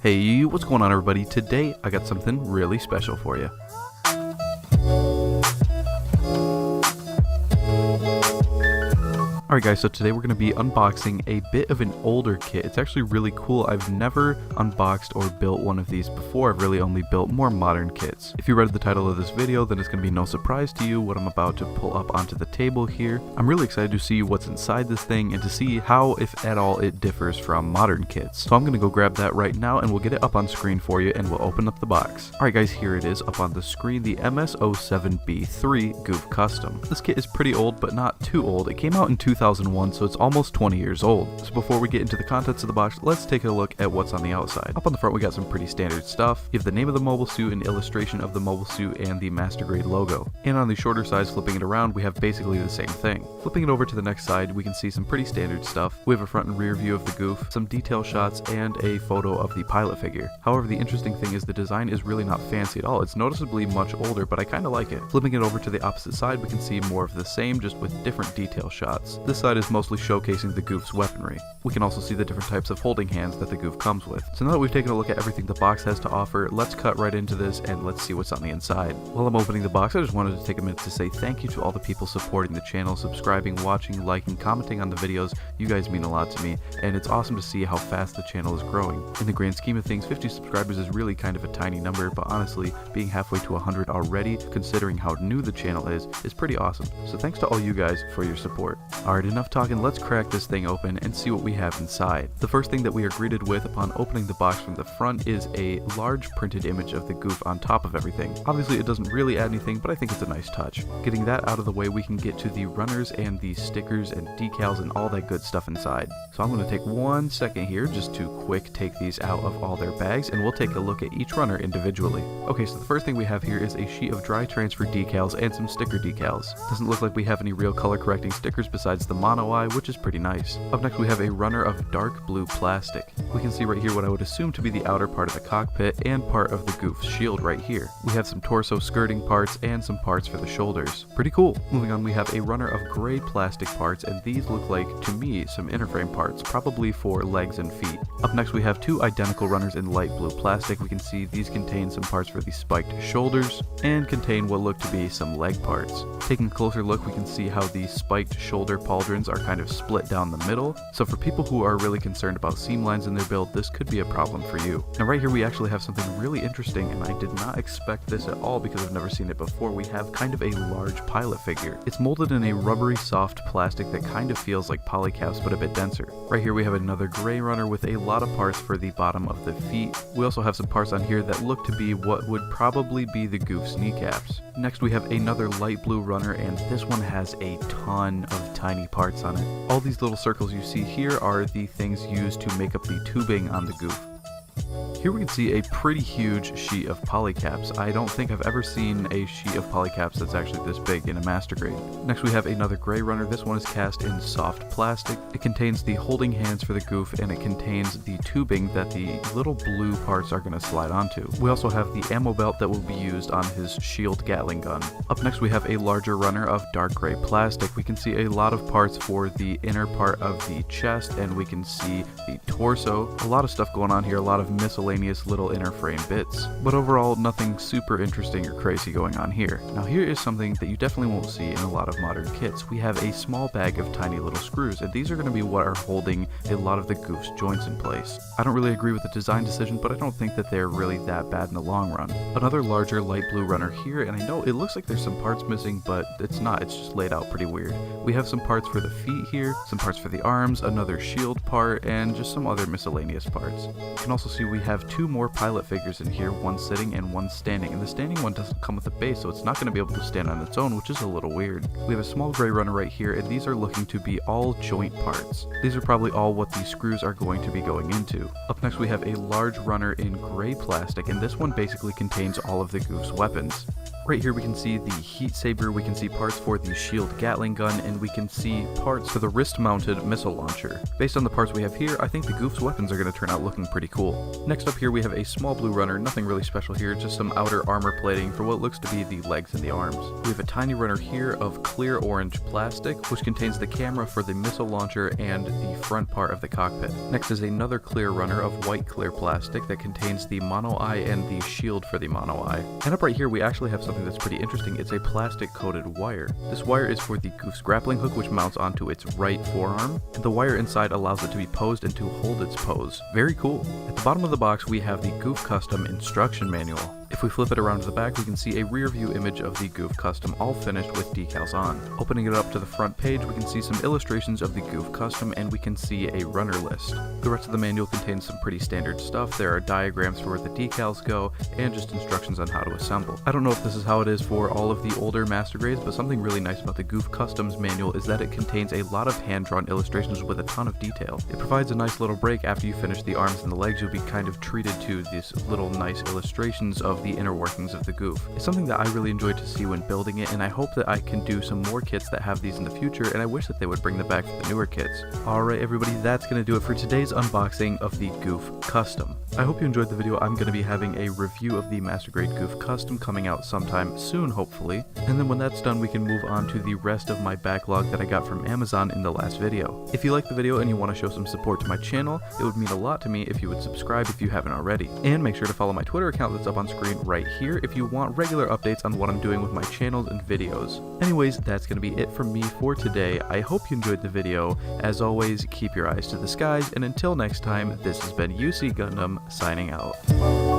Hey, what's going on everybody? Today I got something really special for you. Alright guys, so today we're going to be unboxing a bit of an older kit. It's actually really cool. I've never unboxed or built one of these before. I've really only built more modern kits. If you read the title of this video, then it's going to be no surprise to you what I'm about to pull up onto the table here. I'm really excited to see what's inside this thing and to see how, if at all, it differs from modern kits. So I'm going to go grab that right now and we'll get it up on screen for you and we'll open up the box. Alright guys, here it is up on the screen, the MS-07B-3 Gouf Custom. This kit is pretty old, but not too old. It came out in 2001, so it's almost 20 years old. So before we get into the contents of the box, let's take a look at what's on the outside. Up on the front we got some pretty standard stuff. You have the name of the mobile suit, an illustration of the mobile suit, and the Master Grade logo. And on the shorter sides, flipping it around, we have basically the same thing. Flipping it over to the next side, we can see some pretty standard stuff. We have a front and rear view of the Gouf, some detail shots, and a photo of the pilot figure. However, the interesting thing is the design is really not fancy at all. It's noticeably much older, but I kind of like it. Flipping it over to the opposite side, we can see more of the same, just with different detail shots. This side is mostly showcasing the Gouf's weaponry. We can also see the different types of holding hands that the Gouf comes with. So now that we've taken a look at everything the box has to offer, let's cut right into this and let's see what's on the inside. While I'm opening the box, I just wanted to take a minute to say thank you to all the people supporting the channel, subscribing, watching, liking, commenting on the videos. You guys mean a lot to me, and it's awesome to see how fast the channel is growing. In the grand scheme of things, 50 subscribers is really kind of a tiny number, but honestly, being halfway to 100 already, considering how new the channel is pretty awesome. So thanks to all you guys for your support. Alright, enough talking, let's crack this thing open and see what we have inside. The first thing that we are greeted with upon opening the box from the front is a large printed image of the Gouf on top of everything. Obviously it doesn't really add anything, but I think it's a nice touch. Getting that out of the way, we can get to the runners and the stickers and decals and all that good stuff inside. So I'm going to take 1 second here just to quick take these out of all their bags, and we'll take a look at each runner individually. Okay, so the first thing we have here is a sheet of dry transfer decals and some sticker decals. Doesn't look like we have any real color correcting stickers besides the mono eye, which is pretty nice. Up next we have a runner of dark blue plastic. We can see right here what I would assume to be the outer part of the cockpit and part of the Gouf's shield right here. We have some torso skirting parts and some parts for the shoulders. Pretty cool. Moving on, we have a runner of gray plastic parts, and these look like, to me, some interframe parts, probably for legs and feet. Up next we have two identical runners in light blue plastic. We can see these contain some parts for the spiked shoulders and contain what look to be some leg parts. Taking a closer look, we can see how the spiked shoulder pauldrons are kind of split down the middle. So for people who are really concerned about seam lines in their build, this could be a problem for you. Now right here we actually have something really interesting, and I did not expect this at all because I've never seen it before. We have kind of a large pilot figure. It's molded in a rubbery soft plastic that kind of feels like polycaps but a bit denser. Right here we have another gray runner with a lot of parts for the bottom of the feet. We also have some parts on here that look to be what would probably be the Gouf's kneecaps. Next we have another light blue runner, and this one has a ton of tiny parts on it. All these little circles you see here are the things used to make up the tubing on the Gouf. Here we can see a pretty huge sheet of polycaps. I don't think I've ever seen a sheet of polycaps that's actually this big in a Master Grade. Next we have another gray runner. This one is cast in soft plastic. It contains the holding hands for the Gouf, and it contains the tubing that the little blue parts are going to slide onto. We also have the ammo belt that will be used on his shield Gatling gun. Up next we have a larger runner of dark gray plastic. We can see a lot of parts for the inner part of the chest, and we can see the torso. A lot of stuff going on here, a lot of miscellaneous little inner frame bits, but overall nothing super interesting or crazy going on here. Now here is something that you definitely won't see in a lot of modern kits. We have a small bag of tiny little screws, and these are going to be what are holding a lot of the Gouf's joints in place. I don't really agree with the design decision, but I don't think that they're really that bad in the long run. Another larger light blue runner here, and I know it looks like there's some parts missing, but it's not. It's just laid out pretty weird. We have some parts for the feet here, some parts for the arms, another shield part, and just some other miscellaneous parts. You can also see we have two more pilot figures in here, one sitting and one standing, and the standing one doesn't come with a base, so it's not going to be able to stand on its own, which is a little weird. We have a small gray runner right here, and these are looking to be all joint parts. These are probably all what these screws are going to be going into. Up next we have a large runner in gray plastic, and this one basically contains all of the Gouf's weapons. Right here we can see the heat saber, we can see parts for the shield Gatling gun, and we can see parts for the wrist-mounted missile launcher. Based on the parts we have here, I think the Gouf's weapons are going to turn out looking pretty cool. Next up here we have a small blue runner, nothing really special here, just some outer armor plating for what looks to be the legs and the arms. We have a tiny runner here of clear orange plastic, which contains the camera for the missile launcher and the front part of the cockpit. Next is another clear runner of white clear plastic that contains the mono eye and the shield for the mono eye. And up right here we actually have something that's pretty interesting. It's a plastic coated wire. This wire is for the Gouf's grappling hook, which mounts onto its right forearm, and the wire inside allows it to be posed and to hold its pose. Very cool. At the bottom of the box we have the Gouf Custom instruction manual. If we flip it around to the back, we can see a rear view image of the Gouf Custom all finished with decals on. Opening it up to the front page, we can see some illustrations of the Gouf Custom and we can see a runner list. The rest of the manual contains some pretty standard stuff. There are diagrams for where the decals go and just instructions on how to assemble. I don't know if this is how it is for all of the older master grades, but something really nice about the Gouf Customs manual is that it contains a lot of hand-drawn illustrations with a ton of detail. It provides a nice little break after you finish the arms and the legs. You'll be kind of treated to these little nice illustrations of the inner workings of the Gouf. It's something that I really enjoyed to see when building it, and I hope that I can do some more kits that have these in the future, and I wish that they would bring them back for the newer kits. Alright everybody, that's going to do it for today's unboxing of the Gouf Custom. I hope you enjoyed the video. I'm going to be having a review of the Master Grade Gouf Custom coming out sometime soon, hopefully, and then when that's done we can move on to the rest of my backlog that I got from Amazon in the last video. If you like the video and you want to show some support to my channel, it would mean a lot to me if you would subscribe if you haven't already. And make sure to follow my Twitter account that's up on screen right here if you want regular updates on what I'm doing with my channels and videos. Anyways, that's going to be it from me for today. I hope you enjoyed the video. As always, keep your eyes to the skies, and until next time, this has been UC Gundam signing out.